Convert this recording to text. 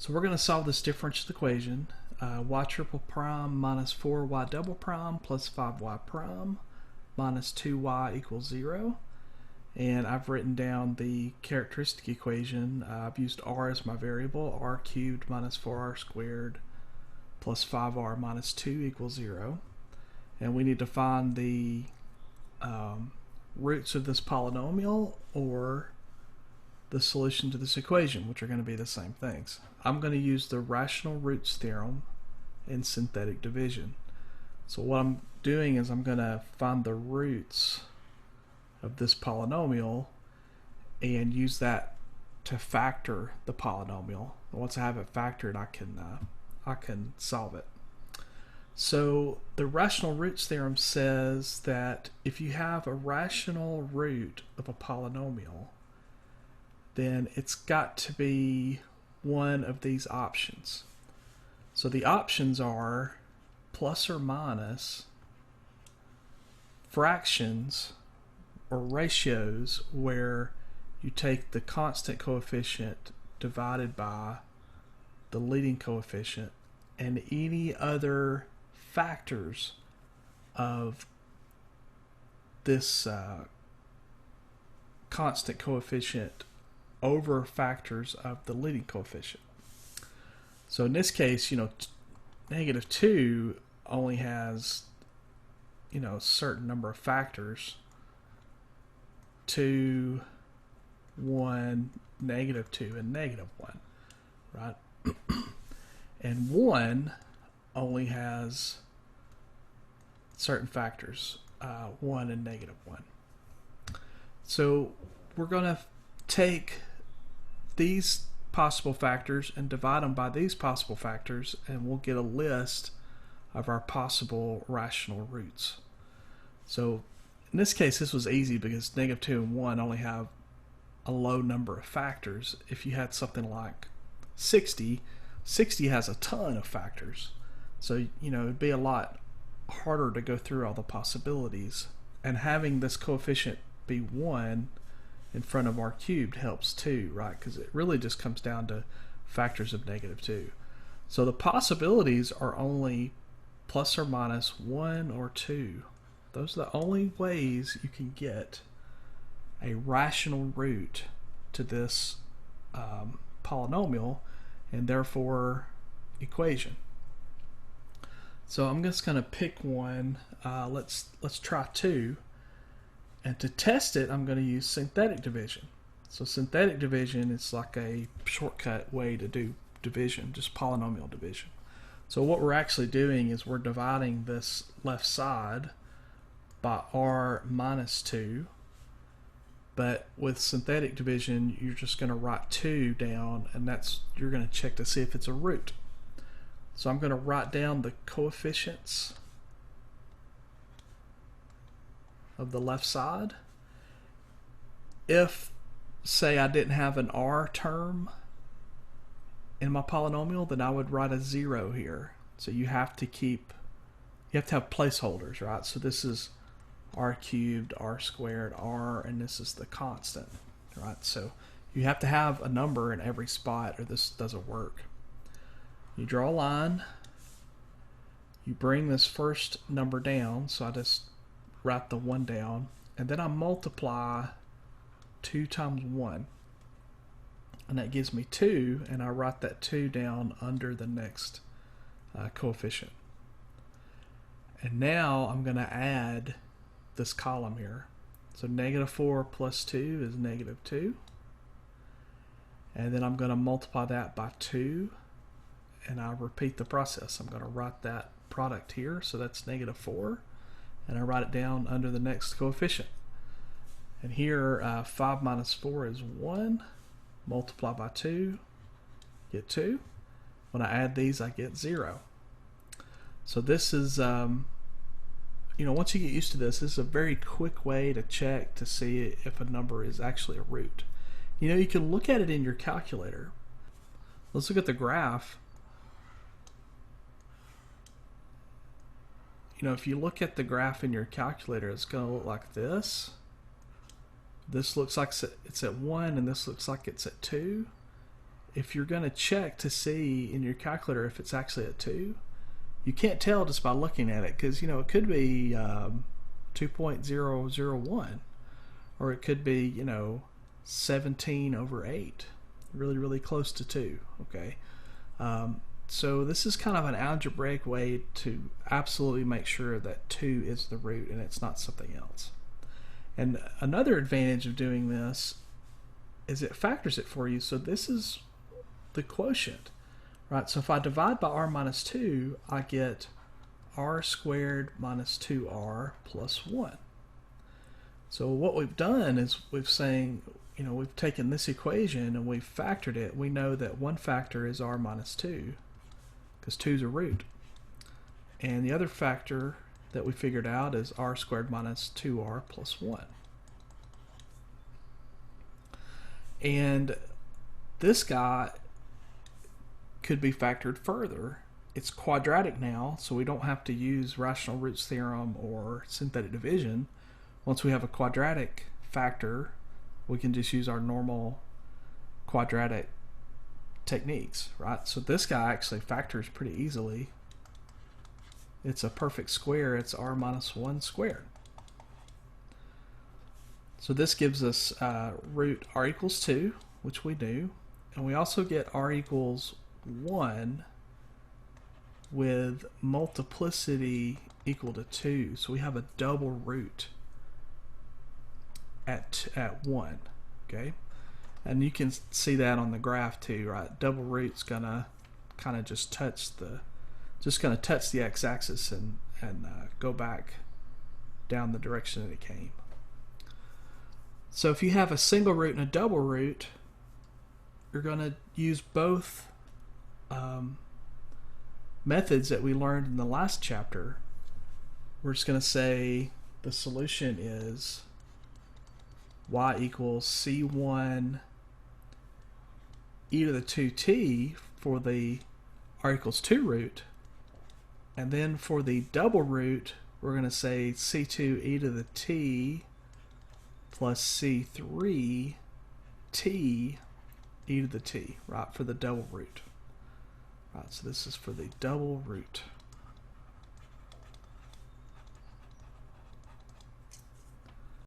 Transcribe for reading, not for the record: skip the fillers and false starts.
So we're going to solve this differential equation. Y triple prime minus 4y double prime plus 5y prime minus 2y equals 0. And I've written down the characteristic equation. I've used r as my variable, r cubed minus 4r squared plus 5r minus 2 equals 0. And we need to find the roots of this polynomial or the solution to this equation, which are going to be the same things. I'm going to use the rational roots theorem in synthetic division. So what I'm doing is I'm going to find the roots of this polynomial and use that to factor the polynomial. Once I have it factored, I can solve it. So the rational roots theorem says that if you have a rational root of a polynomial, then it's got to be one of these options. So the options are plus or minus fractions or ratios where you take the constant coefficient divided by the leading coefficient and any other factors of this constant coefficient over factors of the leading coefficient. So in this case, negative 2 only has, a certain number of factors. 2, 1, negative 2, and negative 1, right? And 1 only has certain factors, 1 and negative 1. So we're going to take these possible factors and divide them by these possible factors, and we'll get a list of our possible rational roots. So in this case, this was easy because negative 2 and 1 only have a low number of factors. If you had something like 60 has a ton of factors. So, it'd be a lot harder to go through all the possibilities. And having this coefficient be 1 in front of r cubed helps too, right? Because it really just comes down to factors of negative 2. So the possibilities are only plus or minus 1 or 2. Those are the only ways you can get a rational root to this polynomial and therefore equation. So I'm just going to pick one. Let's try 2. And to test it, I'm going to use synthetic division. So synthetic division is like a shortcut way to do division, just polynomial division. So what we're actually doing is we're dividing this left side by r minus 2. But with synthetic division, you're just going to write 2 down, and you're going to check to see if it's a root. So I'm going to write down the coefficients of the left side. If, say, I didn't have an r term in my polynomial, then I would write a 0 here. So you have to have placeholders, right? So this is r cubed, r squared, r, and this is the constant, right? So you have to have a number in every spot or this doesn't work. You draw a line, you bring this first number down, so I just write the 1 down, and then I multiply 2 times 1, and that gives me 2, and I write that 2 down under the next coefficient. And now I'm going to add this column here. So negative 4 plus 2 is negative 2, and then I'm going to multiply that by 2, and I repeat the process. I'm going to write that product here, so that's negative 4, and I write it down under the next coefficient. And here 5 minus 4 is 1, multiply by 2, get 2. When I add these, I get 0. So this is once you get used to this is a very quick way to check to see if a number is actually a root. You can look at it in your calculator. Let's look at the graph. If you look at the graph in your calculator, it's going to look like this. This looks like it's at 1, and this looks like it's at 2. if you're going to check to see in your calculator if it's actually a 2, you can't tell just by looking at it, because it could be 2.001, or it could be 17/8, really close to 2. Okay, so this is kind of an algebraic way to absolutely make sure that 2 is the root and it's not something else. And another advantage of doing this is it factors it for you. So this is the quotient, right? So if I divide by r minus 2, I get r squared minus 2r plus 1. So what we've done is we've taken this equation and we've factored it. We know that one factor is r minus 2, because 2 is a root. And the other factor that we figured out is r squared minus 2r plus 1. And this guy could be factored further. It's quadratic now, so we don't have to use rational roots theorem or synthetic division. Once we have a quadratic factor, we can just use our normal quadratic techniques, right? So this guy actually factors pretty easily. It's a perfect square. It's r minus 1 squared. So this gives us root r equals 2, which we knew. And we also get r equals 1 with multiplicity equal to 2. So we have a double root at 1. Okay, and you can see that on the graph too, right? Double root's gonna kind of just touch the x-axis and go back down the direction that it came. So if you have a single root and a double root, you're going to use both methods that we learned in the last chapter. We're just going to say the solution is y equals c1 e to the 2t for the r equals 2 root. And then for the double root, we're going to say c2 e to the t plus c3 t e to the t, right, for the double root. Right, so this is for the double root.